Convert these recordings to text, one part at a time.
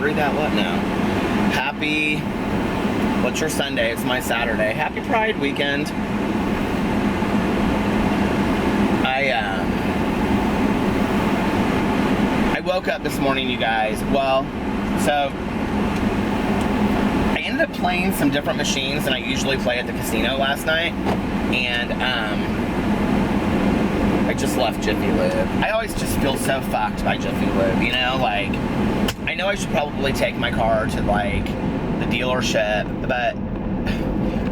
read that? What? No. Happy, what's your Sunday? It's my Saturday. Happy Pride weekend. I woke up this morning, you guys. Well, so I ended up playing some different machines than I usually play at the casino last night, and I just left Jiffy Lube. I always just feel so fucked by Jiffy Lube, you know? Like, I know I should probably take my car to, like, the dealership, but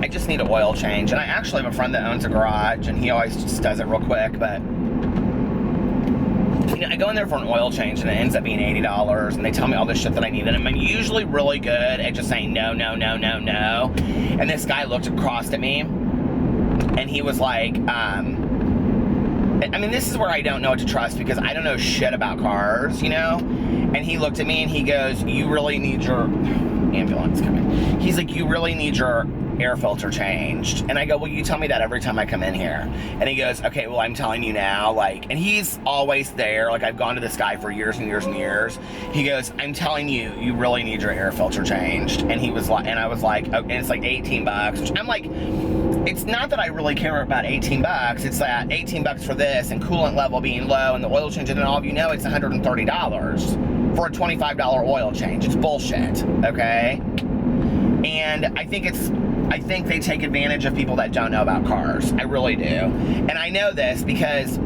I just need an oil change. And I actually have a friend that owns a garage, and he always just does it real quick, but you know, I go in there for an oil change, and it ends up being $80, and they tell me all this shit that I need, and I'm usually really good at just saying no, no, no, no, no. And this guy looked across at me, and he was like, I mean, this is where I don't know what to trust, because I don't know shit about cars, you know? And he looked at me and he goes, you really need your ambulance coming. He's like, you really need your air filter changed. And I go, well, you tell me that every time I come in here. And he goes, okay, well, I'm telling you now, like, and he's always there. Like, I've gone to this guy for years and years and years. He goes, I'm telling you, you really need your air filter changed. And he was like, and I was like, oh, and it's like $18, which I'm like, it's not that I really care about $18. It's that $18 for this and coolant level being low and the oil change, and all of you know it's $130 for a $25 oil change. It's bullshit, okay? And I think they take advantage of people that don't know about cars. I really do. And I know this because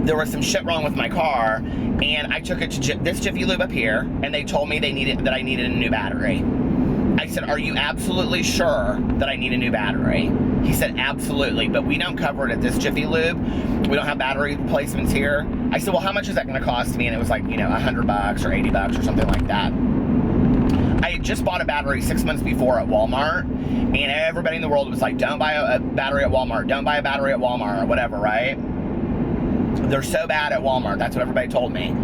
there was some shit wrong with my car, and I took it to this Jiffy Lube up here, and they told me that I needed a new battery. I said, are you absolutely sure that I need a new battery? He said, absolutely, but we don't cover it at this Jiffy Lube. We don't have battery replacements here. I said, well, how much is that going to cost me? And it was like, you know, $100 or $80 or something like that. I had just bought a battery 6 months before at Walmart, and everybody in the world was like, don't buy a battery at Walmart. Don't buy a battery at Walmart or whatever, right? They're so bad at Walmart. That's what everybody told me.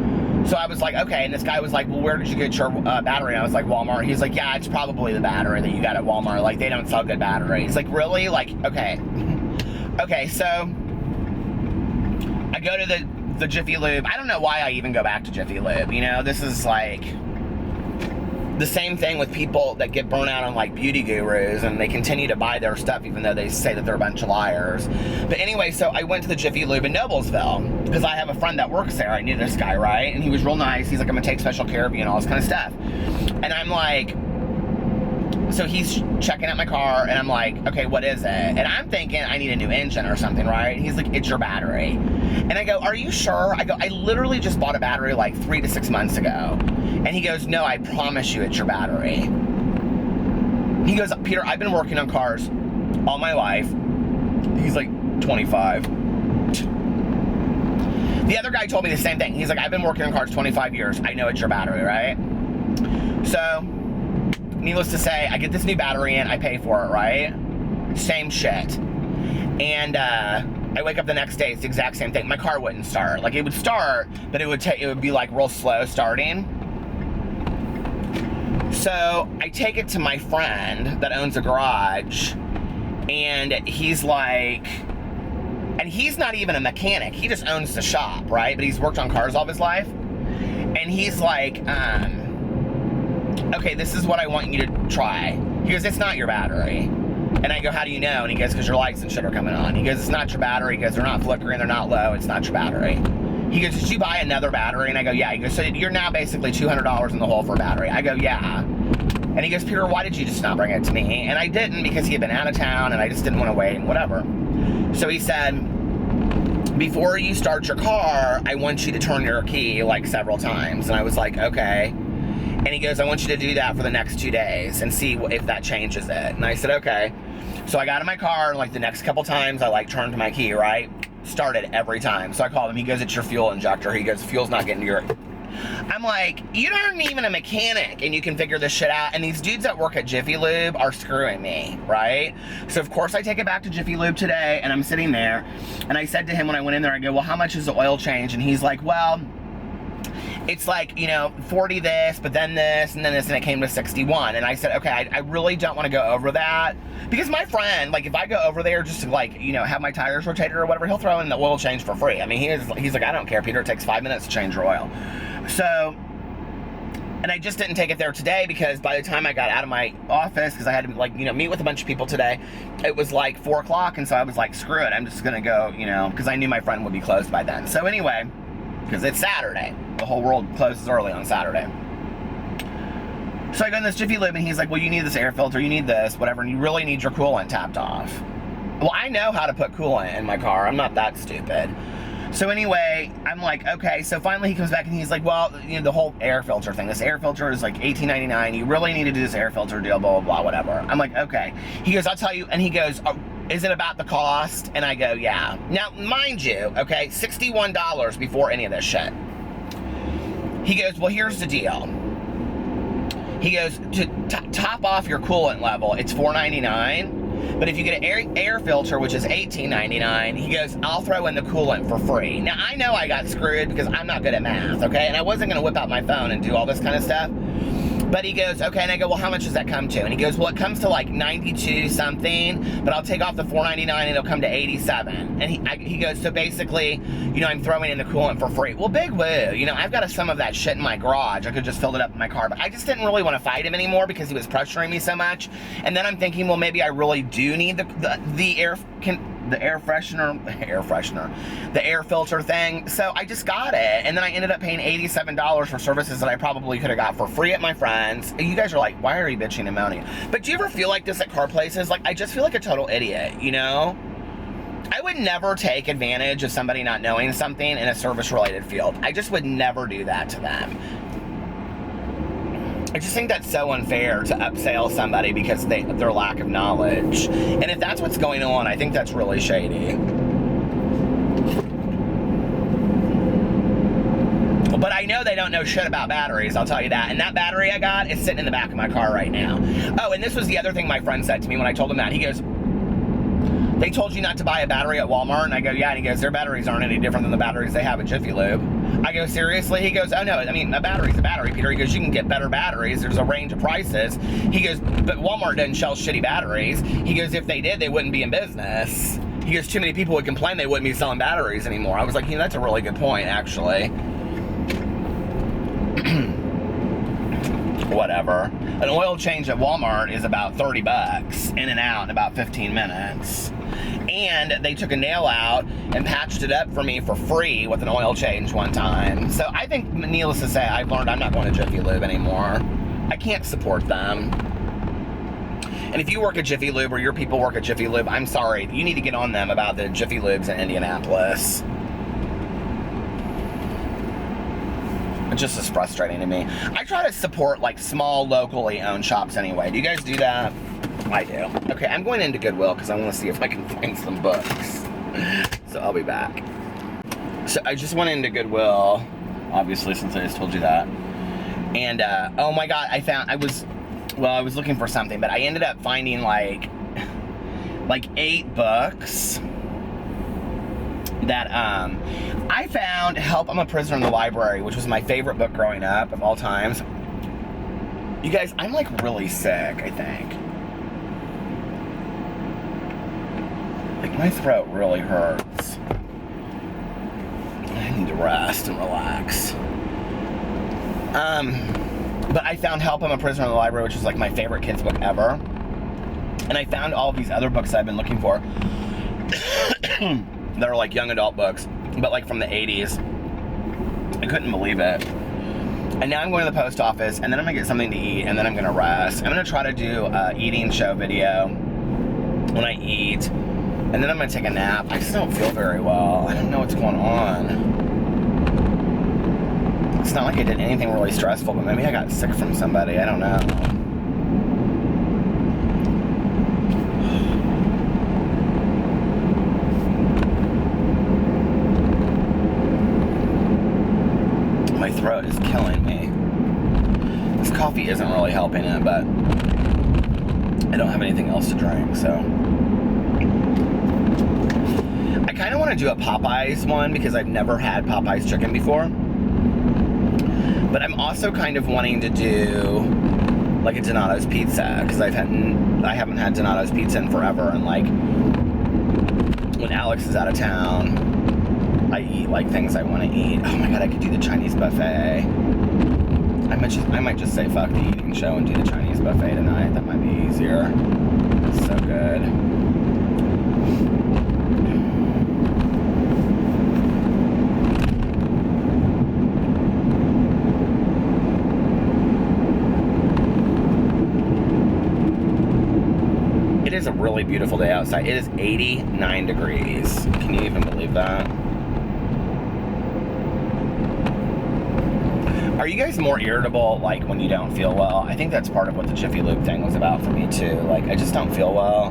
So I was like, okay, and this guy was like, well, where did you get your battery? And I was like, Walmart. He's like, yeah, it's probably the battery that you got at Walmart. Like, they don't sell good batteries. Like, really? Like, okay. Okay, so I go to the Jiffy Lube. I don't know why I even go back to Jiffy Lube. You know, this is like the same thing with people that get burnt out on like beauty gurus, and they continue to buy their stuff even though they say that they're a bunch of liars. But anyway, so I went to the Jiffy Lube in Noblesville because I have a friend that works there. I knew this guy, right? And he was real nice. He's like, I'm gonna take special care of you and all this kind of stuff. And I'm like, so he's checking out my car, and I'm like, okay, what is it? And I'm thinking I need a new engine or something, right? He's like, it's your battery. And I go, are you sure? I go, I literally just bought a battery like 3 to 6 months ago. And he goes, no, I promise you it's your battery. He goes, Peter, I've been working on cars all my life. He's like 25. The other guy told me the same thing. He's like, I've been working on cars 25 years. I know it's your battery, right? So, needless to say, I get this new battery in, I pay for it, right? Same shit. And I wake up the next day, it's the exact same thing. My car wouldn't start. Like, it would start, but it would be like real slow starting. So I take it to my friend that owns a garage, and he's like, and he's not even a mechanic, he just owns the shop, right? But he's worked on cars all of his life. And he's like, okay, this is what I want you to try. He goes, it's not your battery. And I go, how do you know? And he goes, because your lights and shit are coming on. He goes, it's not your battery. He goes, they're not flickering, they're not low, it's not your battery. He goes, did you buy another battery? And I go, yeah. He goes, so you're now basically $200 in the hole for a battery. I go, yeah. And he goes, Peter, why did you just not bring it to me? And I didn't, because he had been out of town, and I just didn't want to wait, and whatever. So he said, before you start your car, I want you to turn your key like several times. And I was like, okay. And he goes, I want you to do that for the next 2 days and see if that changes it. And I said, okay. So I got in my car, and like the next couple times, I like turned my key, right? Started every time. So I called him. He goes, it's your fuel injector. He goes, fuel's not getting to your... I'm like, you aren't even a mechanic, and you can figure this shit out. And these dudes that work at Jiffy Lube are screwing me, right? So of course I take it back to Jiffy Lube today, and I'm sitting there, and I said to him when I went in there, I go, well, how much is the oil change? And he's like, well, it's like, you know, 40 this, but then this, and then this, and it came to 61. And I said, okay, I really don't want to go over that. Because my friend, like, if I go over there just to, like, you know, have my tires rotated or whatever, he'll throw in the oil change for free. I mean, he's like, I don't care, Peter, it takes 5 minutes to change your oil. So And I just didn't take it there today because by the time I got out of my office, because I had to, like, you know, meet with a bunch of people today, it was like 4 o'clock, and so I was like, screw it, I'm just gonna go, you know, because I knew my friend would be closed by then. So anyway, because it's Saturday, the whole world closes early on Saturday. So I go in this Jiffy Lube, and he's like, well, you need this air filter, you need this, whatever, and you really need your coolant tapped off. Well, I know how to put coolant in my car, I'm not that stupid. So anyway, I'm like, okay, so finally he comes back and he's like, well, you know, the whole air filter thing, this air filter is like $18.99, you really need to do this air filter deal, blah, blah, blah, whatever. I'm like, okay. He goes, I'll tell you, and he goes, oh, is it about the cost? And I go, yeah. Now, mind you, okay, $61 before any of this shit. He goes, well, here's the deal. He goes, to top off your coolant level, it's $4.99. But if you get an air filter, which is $18.99, he goes, I'll throw in the coolant for free. Now, I know I got screwed because I'm not good at math, okay? And I wasn't going to whip out my phone and do all this kind of stuff. But he goes, okay, and I go, well, how much does that come to? And he goes, well, it comes to like 92 something, but I'll take off the $4.99 and it'll come to 87. And he goes, so basically, you know, I'm throwing in the coolant for free. Well, big woo, you know, I've got some of that shit in my garage. I could just fill it up in my car, but I just didn't really want to fight him anymore because he was pressuring me so much. And then I'm thinking, well, maybe I really do need the air filter thing. So I just got it, and then I ended up paying $87 for services that I probably could have got for free at my friend's. You guys are like, why are you bitching and moaning? But do you ever feel like this at car places? Like, I just feel like a total idiot, you know? I would never take advantage of somebody not knowing something in a service-related field. I just would never do that to them. I just think that's so unfair to upsell somebody because their lack of knowledge. And if that's what's going on, I think that's really shady. But I know they don't know shit about batteries, I'll tell you that. And that battery I got is sitting in the back of my car right now. Oh, and this was the other thing my friend said to me when I told him that. He goes, they told you not to buy a battery at Walmart? And I go, yeah. And he goes, their batteries aren't any different than the batteries they have at Jiffy Lube. I go, seriously? He goes, oh no, I mean, a battery's a battery, Peter. He goes, you can get better batteries. There's a range of prices. He goes, but Walmart doesn't sell shitty batteries. He goes, if they did, they wouldn't be in business. He goes, too many people would complain they wouldn't be selling batteries anymore. I was like, you know, that's a really good point, actually. Whatever. An oil change at Walmart is about 30 bucks, in and out in about 15 minutes. And they took a nail out and patched it up for me for free with an oil change one time. So I think, needless to say, I've learned I'm not going to Jiffy Lube anymore. I can't support them. And if you work at Jiffy Lube or your people work at Jiffy Lube, I'm sorry. You need to get on them about the Jiffy Lubes in Indianapolis. It just is frustrating to me. I try to support like small, locally owned shops anyway. Do you guys do that? I do. Okay, I'm going into Goodwill because I want to see if I can find some books. So I'll be back. So I just went into Goodwill, obviously, since I just told you that. And oh my God, I was looking for something, but I ended up finding like 8 books that I found. Help, I'm a Prisoner in the Library, which was my favorite book growing up of all times. You guys, I'm like really sick, I think. Like my throat really hurts. I need to rest and relax. But I found Help, I'm a Prisoner in the Library, which is like my favorite kids book ever. And I found all these other books I've been looking for that are like young adult books, but like from the 80s. I couldn't believe it. And now I'm going to the post office, and then I'm gonna get something to eat, and then I'm gonna rest. I'm gonna try to do an eating show video when I eat, and then I'm gonna take a nap. I just don't feel very well. I don't know what's going on. It's not like I did anything really stressful, but maybe I got sick from somebody. I don't know. My throat is killing me. This coffee isn't really helping it, but I don't have anything else to drink, so. I kind of want to do a Popeyes one because I've never had Popeyes chicken before. But I'm also kind of wanting to do like a Donato's pizza because I haven't had Donato's pizza in forever, and like when Alex is out of town, I eat like things I want to eat. Oh my God, I could do the Chinese buffet. I might just say fuck the eating show and do the Chinese buffet tonight. That might be easier. It's so good. It is a really beautiful day outside. It is 89 degrees. Can you even believe that? Are you guys more irritable, like, when you don't feel well? I think that's part of what the Jiffy Lube thing was about for me, too. Like, I just don't feel well,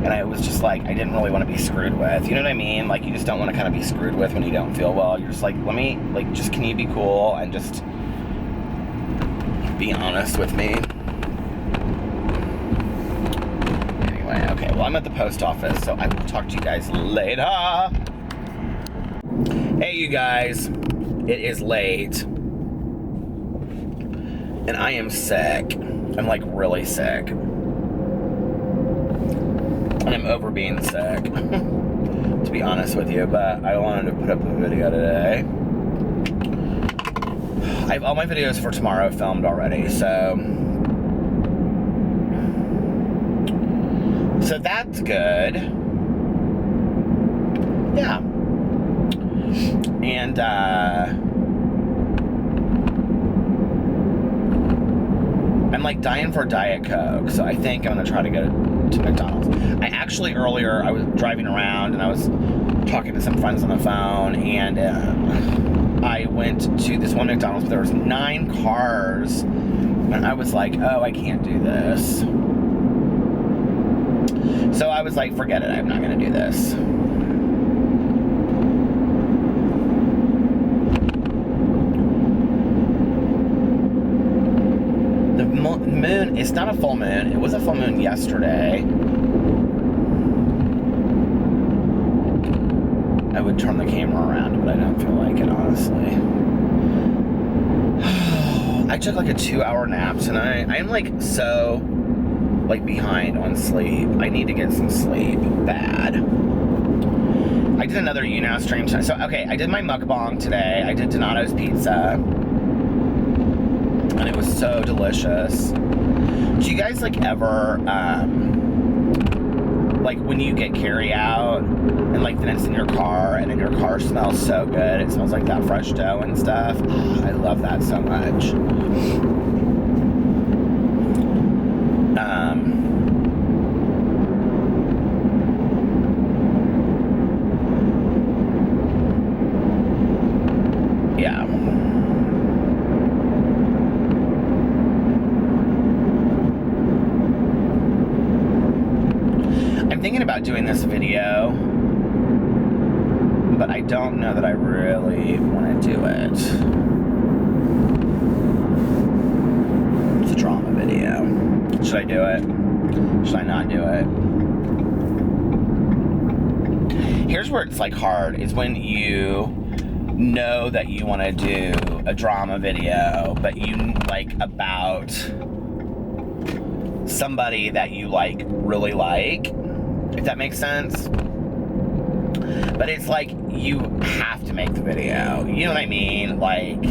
and I was just like, I didn't really want to be screwed with. You know what I mean? Like, you just don't want to kind of be screwed with when you don't feel well. You're just like, let me, like, just, can you be cool and just be honest with me? Anyway, okay, well, I'm at the post office, so I will talk to you guys later. Hey, you guys, it is late. And I am sick. I'm like really sick. And I'm over being sick, to be honest with you, but I wanted to put up a video today. I have all my videos for tomorrow filmed already, so that's good. Yeah. And I'm like dying for a Diet Coke, so I think I'm gonna try to go to McDonald's. I actually earlier, I was driving around and I was talking to some friends on the phone, and I went to this one McDonald's, but there was 9 cars, and I was like, oh, I can't do this. So I was like, forget it, I'm not gonna do this. Moon, it's not a full moon. It was a full moon yesterday. I would turn the camera around, but I don't feel like it, honestly. I took like a 2-hour nap tonight. I'm like so like behind on sleep. I need to get some sleep bad. I did another YouNow stream tonight. So okay, I did my mukbang today. I did Donato's pizza. And it was so delicious. Do you guys like ever, like when you get carry out and like then it's in your car and then your car smells so good. It smells like that fresh dough and stuff. Oh, I love that so much. Yeah. Thinking about doing this video, but I don't know that I really want to do it. It's a drama video. Should I do it? Should I not do it? Here's where it's like hard, is when you know that you want to do a drama video, but you like about somebody that you like really like. If that makes sense. But it's like, you have to make the video. You know what I mean? Like,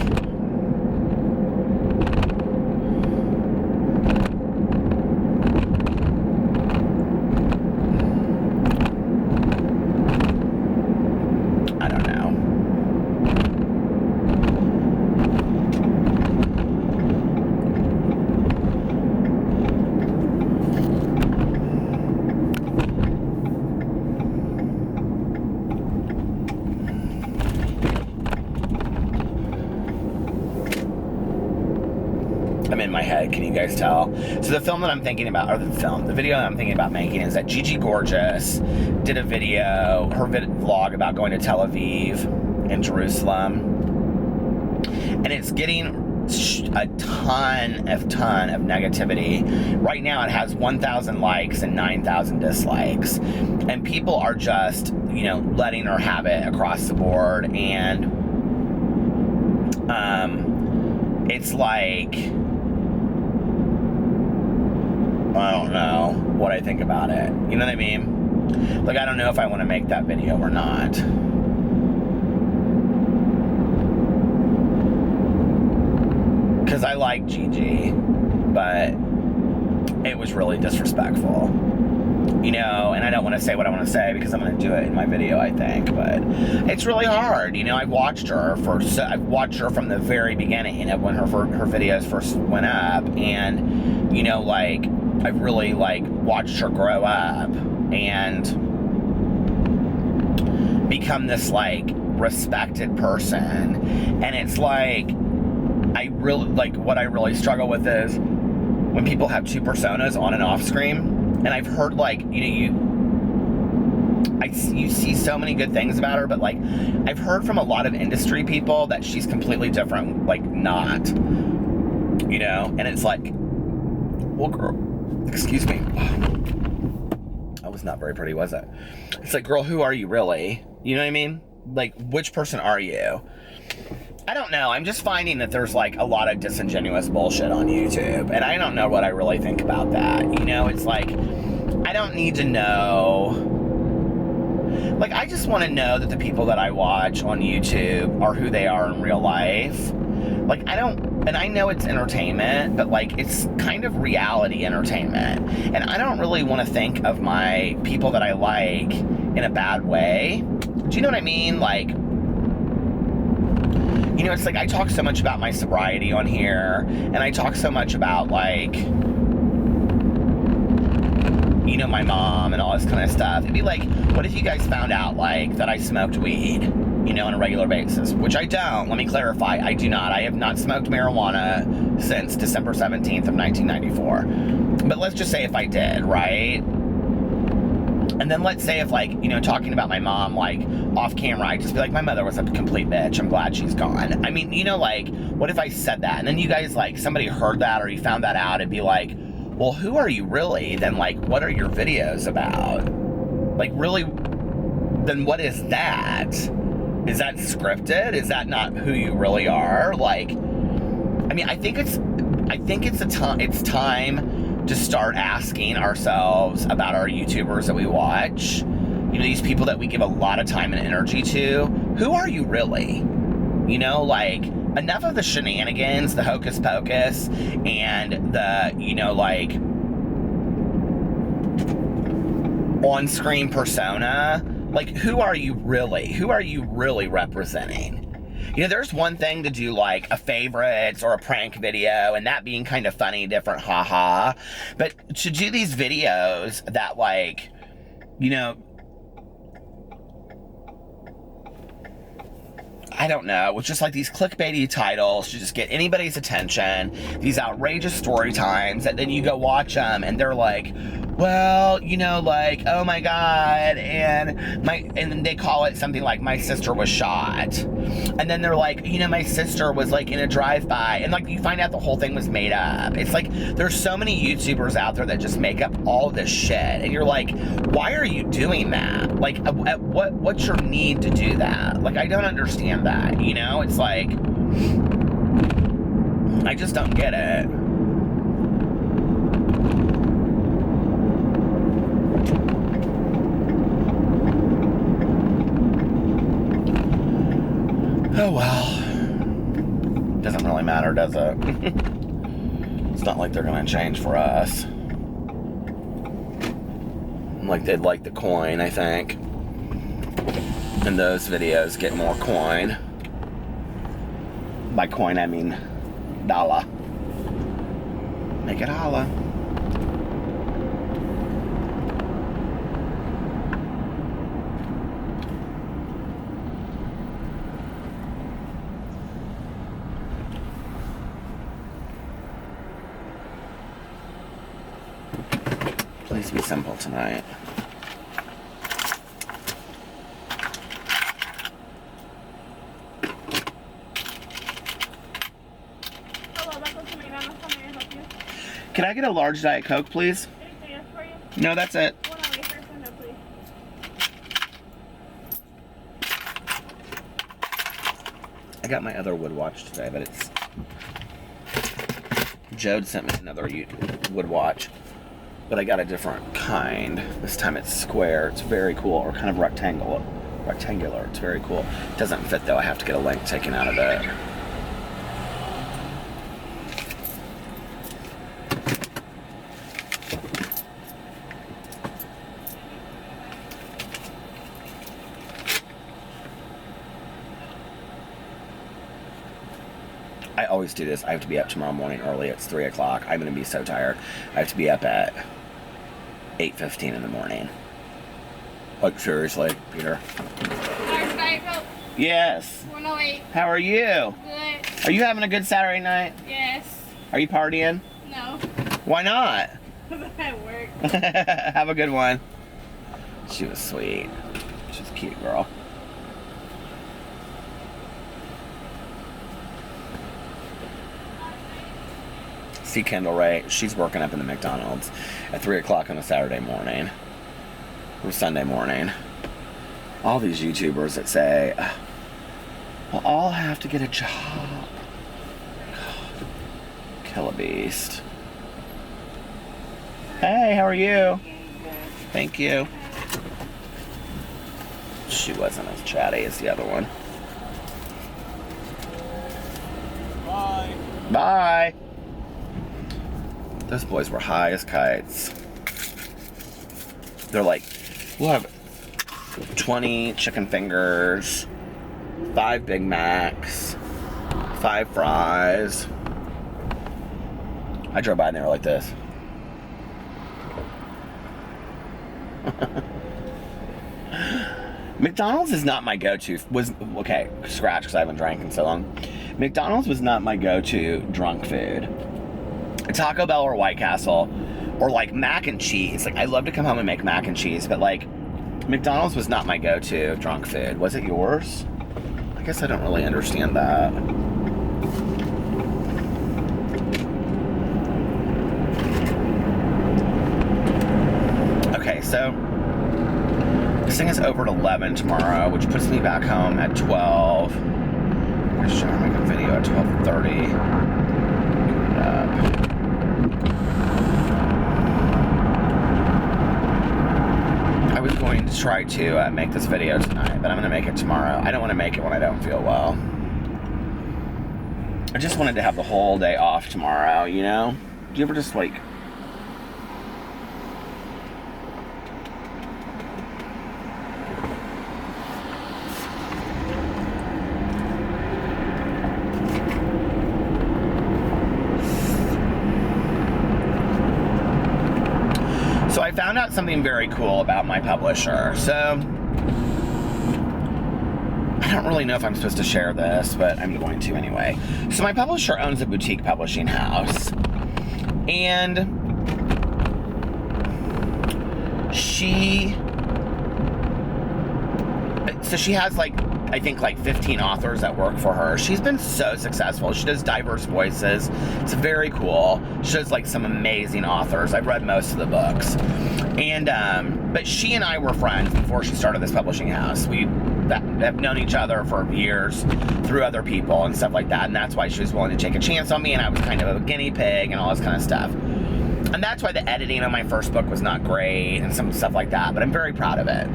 I don't know. I'm in my head, can you guys tell? So the film that I'm thinking about, or the video that I'm thinking about making is that Gigi Gorgeous did a video, her vlog about going to Tel Aviv and Jerusalem. And it's getting a ton of negativity. Right now it has 1,000 likes and 9,000 dislikes. And people are just, you know, letting her have it across the board. And it's like, I don't know what I think about it. You know what I mean? Like, I don't know if I want to make that video or not. because I like Gigi, but it was really disrespectful. You know, and I don't want to say what I want to say because I'm going to do it in my video, I think, but it's really hard. You know, I've watched her from the very beginning of when her videos first went up, and, you know, like, I've really, like, watched her grow up and become this, like, respected person. And it's like, what I really struggle with is when people have two personas on and off screen. And I've heard, like, you know, you see so many good things about her, but, like, I've heard from a lot of industry people that she's completely different, like, not, you know, and it's like, well, girl, excuse me, that was not very pretty, was it? It's like, girl, who are you really? You know what I mean? Like, which person are you? I don't know. I'm just finding that there's, like, a lot of disingenuous bullshit on YouTube, and I don't know what I really think about that. You know, it's like, I don't need to know. Like, I just want to know that the people that I watch on YouTube are who they are in real life. Like, and I know it's entertainment, but, like, it's kind of reality entertainment. And I don't really want to think of my people that I like in a bad way. Do you know what I mean? Like, you know, it's like I talk so much about my sobriety on here, and I talk so much about, like, you know, my mom and all this kind of stuff. It'd be like, what if you guys found out, like, that I smoked weed, you know, on a regular basis? Which I don't. Let me clarify. I do not. I have not smoked marijuana since December 17th of 1994. But let's just say if I did, right? And then let's say if, like, you know, talking about my mom, like, off camera, I'd just be like, my mother was a complete bitch. I'm glad she's gone. I mean, you know, like, what if I said that? And then you guys, like, somebody heard that or you found that out and be like, well, who are you really? Then, like, what are your videos about? Like, really, then what is that? Is that scripted? Is that not who you really are? Like, I mean, I think it's time to start asking ourselves about our YouTubers that we watch. You know, these people that we give a lot of time and energy to. Who are you really? You know, like, enough of the shenanigans, the hocus pocus, and the, you know, like, on-screen persona. Like, who are you really? Who are you really representing? You know, there's one thing to do, like, a favorites or a prank video, and that being kind of funny, different, haha. But to do these videos that, like, you know, I don't know, with just, like, these clickbaity titles to just get anybody's attention, these outrageous story times, that then you go watch them, and they're like, well, you know, like, oh my God, and then they call it something like, my sister was shot. And then they're like, you know, my sister was, like, in a drive-by, and, like, you find out the whole thing was made up. It's like, there's so many YouTubers out there that just make up all this shit, and you're like, why are you doing that? Like, what's your need to do that? Like, I don't understand that, you know? It's like, I just don't get it. Oh well. Doesn't really matter, does it? It's not like they're gonna change for us. Like, they'd like the coin, I think. And those videos get more coin. By coin, I mean dollar. Make it holla. Please be simple tonight. Can I get a large Diet Coke, please? Anything else for you? No, that's it. One on wafer, no, please. I got my other wood watch today, but it's... Jode sent me another wood watch, but I got a different kind. This time it's square. It's very cool, or kind of rectangular. It's very cool. It doesn't fit though. I have to get a link taken out of it. I always do this. I have to be up tomorrow morning early. It's 3 o'clock. I'm going to be so tired. I have to be up at 8:15 in the morning. Like, seriously, Peter. Large diet Coke, Yes. 108. How are you? Good. Are you having a good Saturday night? Yes. Are you partying? No. Why not? At work. Have a good one. She was sweet. She's a cute girl. See Kendall Ray. She's working up in the McDonald's at 3 o'clock on a Saturday morning. Or Sunday morning. All these YouTubers that say, we'll all have to get a job. God. Kill a beast. Hey, how are you? Thank you. She wasn't as chatty as the other one. Bye. Bye. Those boys were high as kites. They're like, we'll have 20 chicken fingers, 5 Big Macs, 5 fries. I drove by and they were like this. McDonald's is not my go-to. Okay, scratch because I haven't drank in so long. McDonald's was not my go-to drunk food. Taco Bell or White Castle or like mac and cheese. Like I love to come home and make mac and cheese, but like McDonald's was not my go-to drunk food. Was it yours? I guess I don't really understand that. Okay, so this thing is over at 11 tomorrow, which puts me back home at 12. I should make a video at 12:30. I was going to try to make this video tonight, but I'm going to make it tomorrow. I don't want to make it when I don't feel well. I just wanted to have the whole day off tomorrow, you know? Do you ever just like... So I found out something very cool about my publisher. So I don't really know if I'm supposed to share this, but I'm going to anyway. So my publisher owns a boutique publishing house. And she has like, I think like 15 authors that work for her. She's been so successful. She does diverse voices. It's very cool. She does like some amazing authors. I've read most of the books. And, but she and I were friends before she started this publishing house. We have known each other for years through other people and stuff like that. And that's why she was willing to take a chance on me. And I was kind of a guinea pig and all this kind of stuff. And that's why the editing on my first book was not great and some stuff like that. But I'm very proud of it.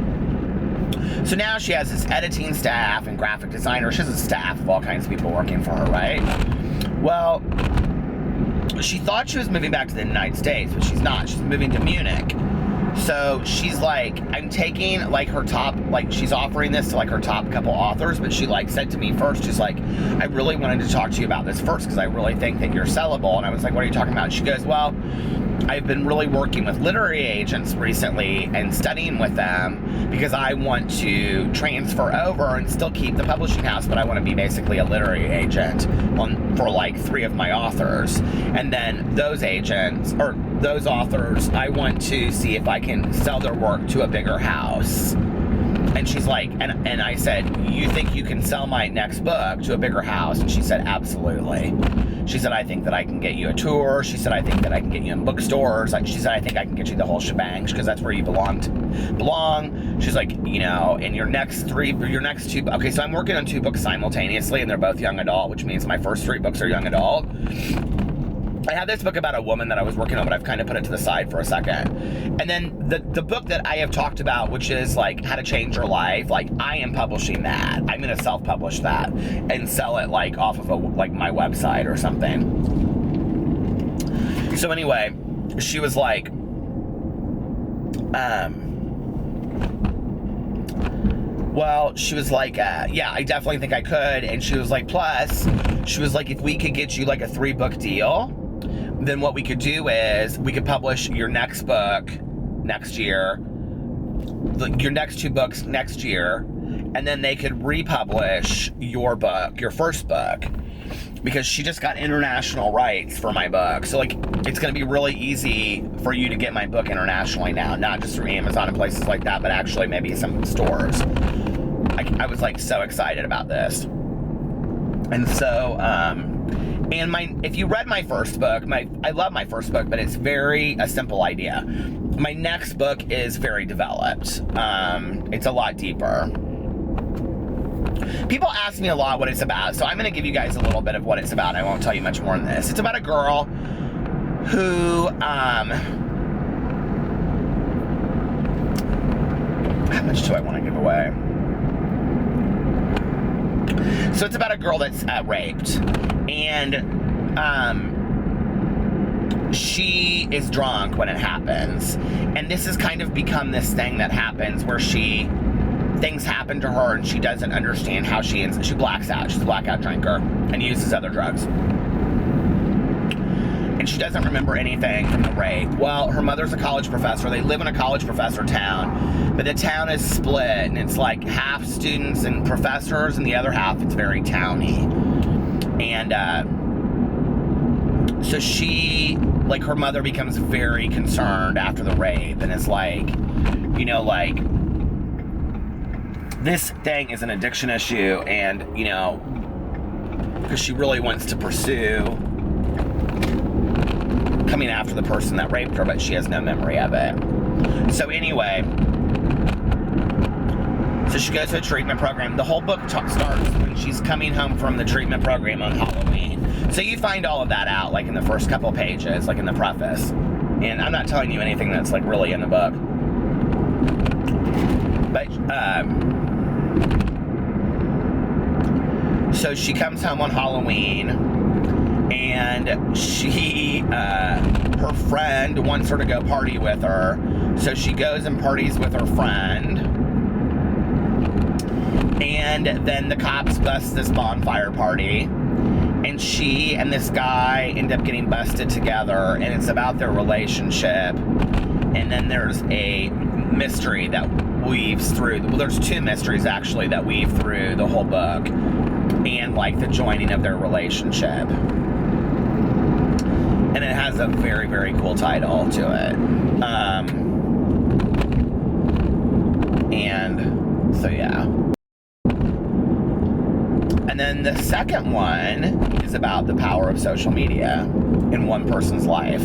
So now she has this editing staff and graphic designer. She has a staff of all kinds of people working for her, right? Well, she thought she was moving back to the United States, but she's not. She's moving to Munich. So she's like, I'm taking like her top, like she's offering this to like her top couple authors, but she like said to me first, she's like, I really wanted to talk to you about this first because I really think that you're sellable. And I was like, what are you talking about? And she goes, well, I've been really working with literary agents recently and studying with them because I want to transfer over and still keep the publishing house, but I want to be basically a literary agent for like 3 of my authors. And then those agents, or those authors, I want to see if I can sell their work to a bigger house. And she's like, and I said, you think you can sell my next book to a bigger house? And she said, absolutely. She said, I think that I can get you a tour. She said, I think that I can get you in bookstores. She said, I think I can get you the whole shebang because that's where you belong. She's like, you know, in your next 2, okay, so I'm working on 2 books simultaneously and they're both young adult, which means my first 3 books are young adult. I had this book about a woman that I was working on, but I've kind of put it to the side for a second. And then the book that I have talked about, which is like How to Change Your Life, like I am publishing that. I'm going to self-publish that and sell it like off of like my website or something. So anyway, she was like, well, she was like, yeah, I definitely think I could. And she was like, plus, she was like, if we could get you like a 3-book deal, then what we could do is we could publish your next book next year, your next 2 books next year, and then they could republish your book, your first book, because she just got international rights for my book. So like, it's going to be really easy for you to get my book internationally now, not just through Amazon and places like that, but actually maybe some stores. I was like so excited about this. And so, if you read my first book, I love my first book, but it's a simple idea. My next book is very developed. It's a lot deeper. People ask me a lot what it's about, so I'm going to give you guys a little bit of what it's about. I won't tell you much more than this. It's about a girl who, how much do I want to give away? So it's about a girl that's raped, and she is drunk when it happens, and this has kind of become this thing that happens where things happen to her and she doesn't understand how she blacks out. She's a blackout drinker and uses other drugs. And she doesn't remember anything from the rape. Well, her mother's a college professor. They live in a college professor town, but the town is split, and it's like half students and professors, and the other half it's very towny. And so she, like, her mother becomes very concerned after the rape, and it's like, you know, like, this thing is an addiction issue, and, you know, because she really wants to pursue coming after the person that raped her, but she has no memory of it. So anyway, so she goes to a treatment program. The whole book starts when she's coming home from the treatment program on Halloween. So you find all of that out, like, in the first couple pages, like in the preface. And I'm not telling you anything that's, like, really in the book. But, so she comes home on Halloween, and her friend wants her to go party with her, so she goes and parties with her friend, and then the cops bust this bonfire party, and she and this guy end up getting busted together, and it's about their relationship. And then there's a mystery that weaves through, well, there's 2 mysteries actually that weave through the whole book, and like the joining of their relationship. And it has a very, very cool title to it. And so, yeah. And then the second one is about the power of social media in one person's life,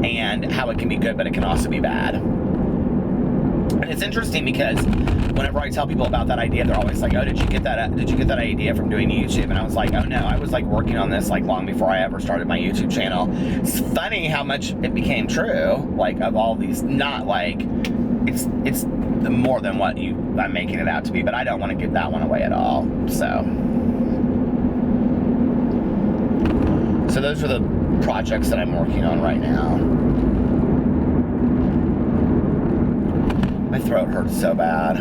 and how it can be good, but it can also be bad. And it's interesting because whenever I tell people about that idea, they're always like, "Oh, did you get that idea from doing YouTube?" And I was like, "Oh no, I was like working on this like long before I ever started my YouTube channel." It's funny how much it became true, like, of all these, not like it's more than what I'm making it out to be, but I don't want to give that one away at all. So those are the projects that I'm working on right now. My throat hurts so bad.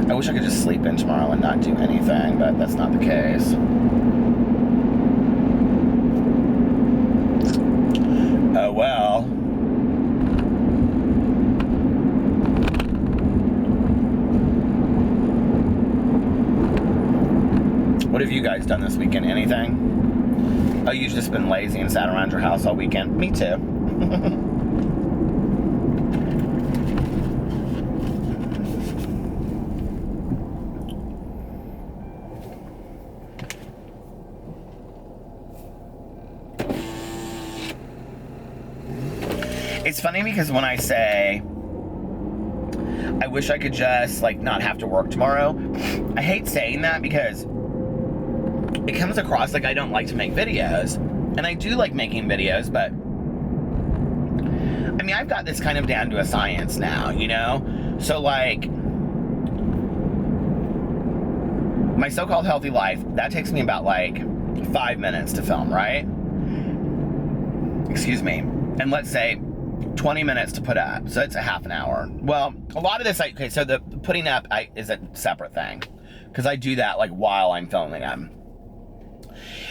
I wish I could just sleep in tomorrow and not do anything, but that's not the case. Oh well. What have you guys done this weekend? Anything? Oh, you've just been lazy and sat around your house all weekend? Me too. It's funny because when I say I wish I could just like not have to work tomorrow, I hate saying that because it comes across like I don't like to make videos. And I do like making videos, but I mean, I've got this kind of down to a science now, you know? So like, my so-called healthy life, that takes me about like 5 minutes to film, right? Excuse me. And let's say 20 minutes to put up, so it's a half an hour. Well, a lot of this, okay, so the putting up is a separate thing, because I do that like while I'm filming them.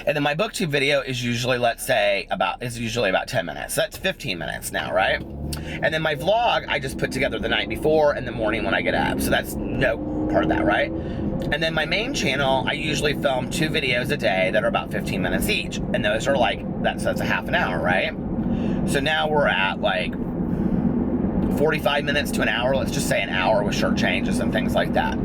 And then my booktube video is usually, let's say, about 10 minutes. So that's 15 minutes now, right? And then my vlog, I just put together the night before and the morning when I get up. So that's no part of that, right? And then my main channel, I usually film 2 videos a day that are about 15 minutes each. And those are like, that's a half an hour, right? So now we're at like 45 minutes to an hour. Let's just say an hour with short changes and things like that.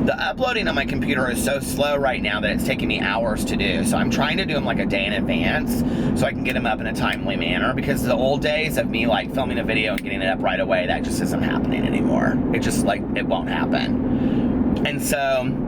The uploading on my computer is so slow right now that it's taking me hours to do. So I'm trying to do them like a day in advance so I can get them up in a timely manner, because the old days of me like filming a video and getting it up right away, that just isn't happening anymore. It just like, it won't happen. And so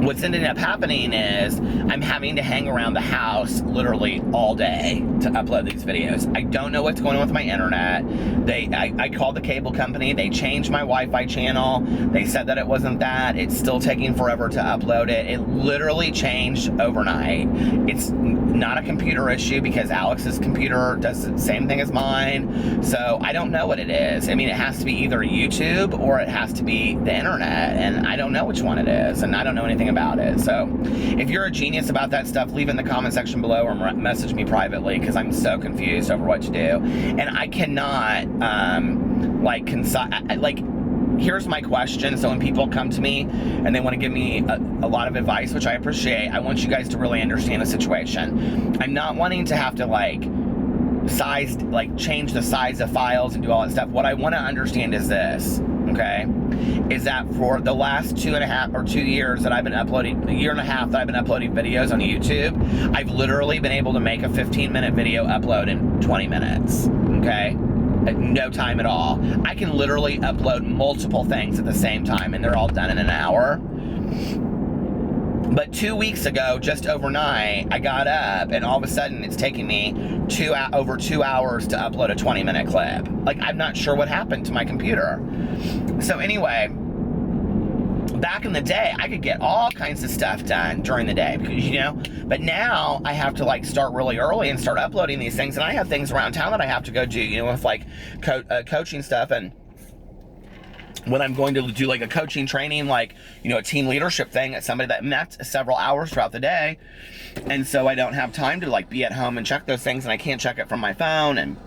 what's ended up happening is I'm having to hang around the house literally all day to upload these videos. I don't know what's going on with my internet. I called the cable company. They changed my Wi-Fi channel. They said that it wasn't that. It's still taking forever to upload it. It literally changed overnight. It's not a computer issue because Alex's computer does the same thing as mine. So I don't know what it is. I mean, it has to be either YouTube or it has to be the internet. And I don't know which one it is. And I don't know anything about it. So if you're a genius about that stuff, leave it in the comment section below or message me privately, because I'm so confused over what to do. And I cannot here's my question. So when people come to me and they want to give me a lot of advice, which I appreciate, I want you guys to really understand the situation. I'm not wanting to have to change the size of files and do all that stuff. What I want to understand is this, okay? Is that for the last 2.5 or 2 years that I've been uploading, a year and a half that I've been uploading videos on YouTube, I've literally been able to make a 15-minute video upload in 20 minutes, okay? At no time at all. I can literally upload multiple things at the same time and they're all done in an hour. But 2 weeks ago, just overnight, I got up and all of a sudden it's taking me over 2 hours to upload a 20-minute clip. Like, I'm not sure what happened to my computer. So anyway, back in the day, I could get all kinds of stuff done during the day, because, but now I have to start really early and start uploading these things. And I have things around town that I have to go do, with coaching stuff. And when I'm going to do a coaching training, a team leadership thing at somebody that's several hours throughout the day. And so I don't have time to be at home and check those things, and I can't check it from my phone. And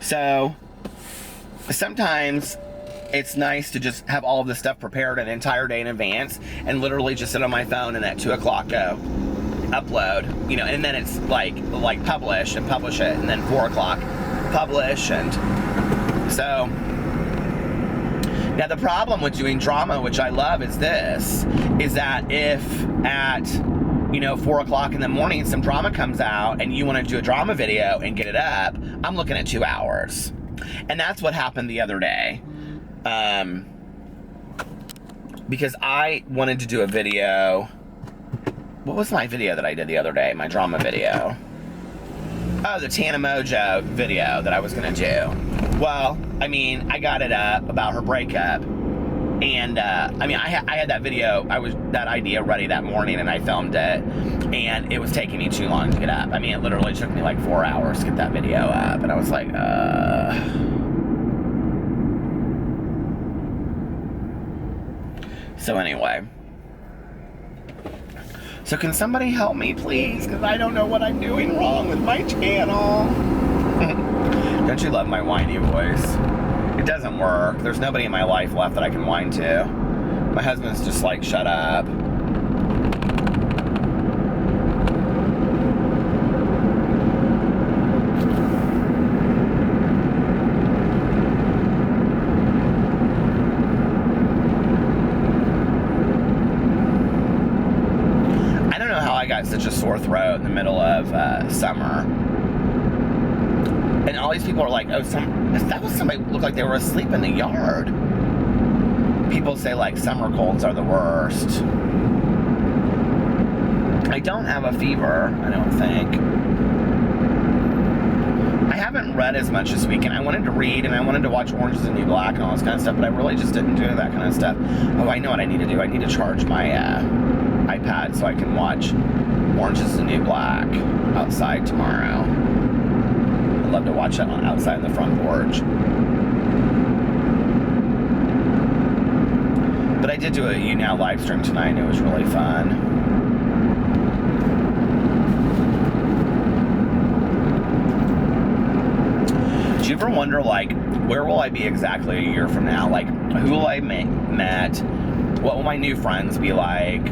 so sometimes it's nice to just have all of this stuff prepared an entire day in advance and literally just sit on my phone and at 2 o'clock go upload, and then it's publish it, and then 4 o'clock publish. And so now the problem with doing drama, which I love, is that if at 4 o'clock in the morning some drama comes out and you want to do a drama video and get it up, I'm looking at 2 hours. And that's what happened the other day. Because I wanted to do a video. What was my video that I did the other day? My drama video. Oh, the Tana Mojo video that I was gonna do. Well, I mean, I got it up about her breakup. And, I had that video, that idea ready that morning, and I filmed it. And it was taking me too long to get up. I mean, it literally took me 4 hours to get that video up. And I was like, So anyway. So can somebody help me, please? Because I don't know what I'm doing wrong with my channel. Don't you love my whiny voice? It doesn't work. There's nobody in my life left that I can whine to. My husband's just shut up. I got such a sore throat in the middle of summer, and all these people are like, "Oh, that was somebody looked like they were asleep in the yard." People say summer colds are the worst. I don't have a fever, I don't think. I haven't read as much this weekend. I wanted to read and I wanted to watch Orange is the New Black and all this kind of stuff, but I really just didn't do that kind of stuff. Oh, I know what I need to do. I need to charge my iPad so I can watch Orange is the New Black outside tomorrow. I'd love to watch that outside on the front porch. But I did do a You Now live stream tonight, and it was really fun. Do you ever wonder, like, where will I be exactly a year from now? Like, who will I met? What will my new friends be like?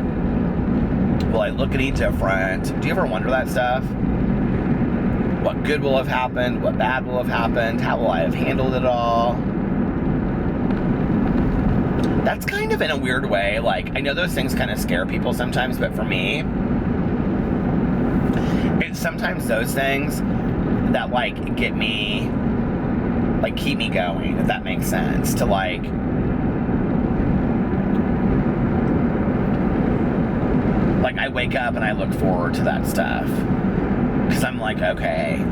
Will I look any different? Do you ever wonder that stuff? What good will have happened? What bad will have happened? How will I have handled it all? That's kind of in a weird way. Like, I know those things kind of scare people sometimes, but for me, it's sometimes those things that, like, get me, like, keep me going, if that makes sense. To, like, I wake up and I look forward to that stuff. Because I'm like, okay,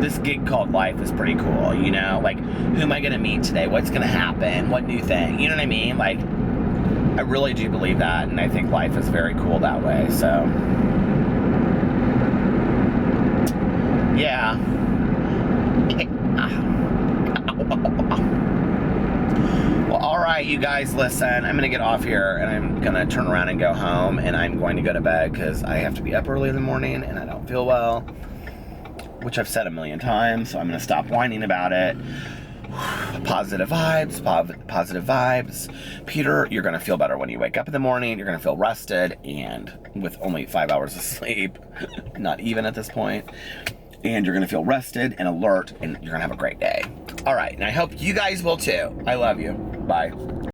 this gig called life is pretty cool, you know? Like, who am I going to meet today? What's going to happen? What new thing? You know what I mean? Like, I really do believe that, and I think life is very cool that way, so. Yeah. Well, alright, you guys, listen, I'm going to get off here, and I'm going to turn around and go home, and I'm going to go to bed, because I have to be up early in the morning, and I don't feel well, which I've said a million times, so I'm going to stop whining about it. Positive vibes, positive vibes. Peter, you're going to feel better when you wake up in the morning. You're going to feel rested, and with only 5 hours of sleep, not even at this point, and you're going to feel rested and alert, and you're going to have a great day. All right, and I hope you guys will too. I love you. Bye.